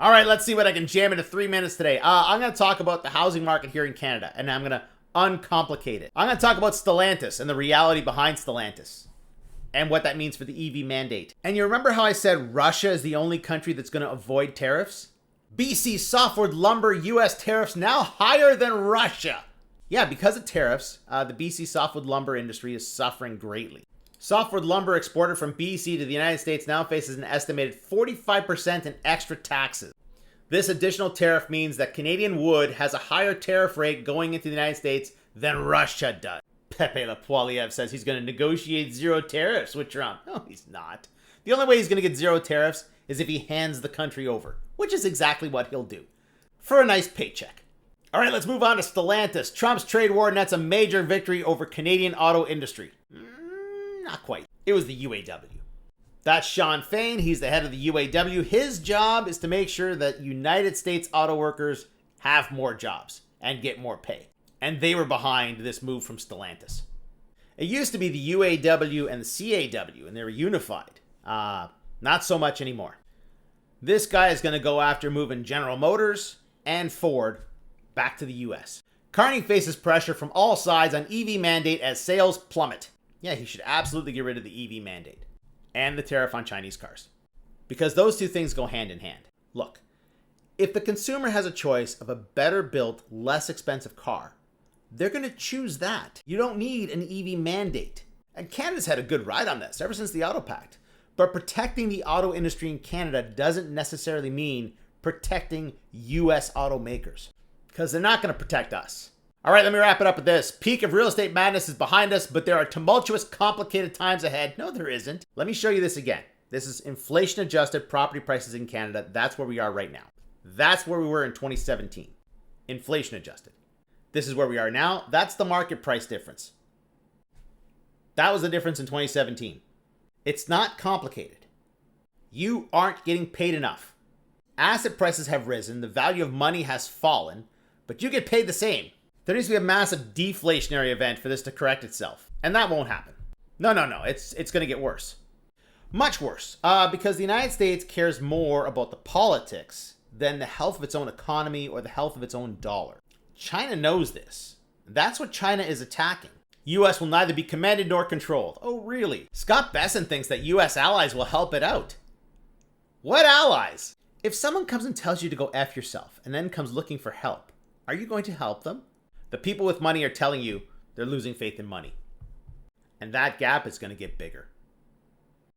All right, let's see what I can jam into 3 minutes today. I'm going to talk about the housing market here in Canada, and I'm going to uncomplicate it. I'm going to talk about Stellantis and the reality behind Stellantis and what that means for the EV mandate. And you remember how I said Russia is the only country that's going to avoid tariffs? BC softwood lumber US tariffs now higher than Russia. Yeah, because of tariffs, the BC softwood lumber industry is suffering greatly. Softwood lumber exported from BC to the United States now faces an estimated 45% in extra taxes. This additional tariff means that Canadian wood has a higher tariff rate going into the United States than Russia does. Pepe Lapoiliev says he's going to negotiate zero tariffs with Trump. No, he's not. The only way he's going to get zero tariffs is if he hands the country over, which is exactly what he'll do, for a nice paycheck. All right, let's move on to Stellantis. Trump's trade war nets a major victory over Canadian auto industry. Not quite. It was the UAW. That's Shawn Fain. He's the head of the UAW. His job is to make sure that United States auto workers have more jobs and get more pay. And they were behind this move from Stellantis. It used to be the UAW and the CAW, and they were unified. Not so much anymore. This guy is going to go after moving General Motors and Ford back to the US. Carney faces pressure from all sides on EV mandate as sales plummet. Yeah, he should absolutely get rid of the EV mandate and the tariff on Chinese cars, because those two things go hand in hand. Look, if the consumer has a choice of a better built, less expensive car, they're going to choose that. You don't need an EV mandate. And Canada's had a good ride on this ever since the Auto Pact. But protecting the auto industry in Canada doesn't necessarily mean protecting US automakers, because they're not going to protect us. All right, let me wrap it up with this. Peak of real estate madness is behind us, but there are tumultuous, complicated times ahead. No, there isn't. Let me show you this again. This is inflation-adjusted property prices in Canada. That's where we are right now. That's where we were in 2017. Inflation-adjusted. This is where we are now. That's the market price difference. That was the difference in 2017. It's not complicated. You aren't getting paid enough. Asset prices have risen, the value of money has fallen, but you get paid the same. There needs to be a massive deflationary event for this to correct itself, and that won't happen. No, it's going to get worse. Much worse, because the United States cares more about the politics than the health of its own economy or the health of its own dollar. China knows this. That's what China is attacking. U.S. will neither be commanded nor controlled. Oh, really? Scott Besson thinks that U.S. allies will help it out. What allies? If someone comes and tells you to go F yourself and then comes looking for help, are you going to help them? The people with money are telling you they're losing faith in money. And that gap is going to get bigger.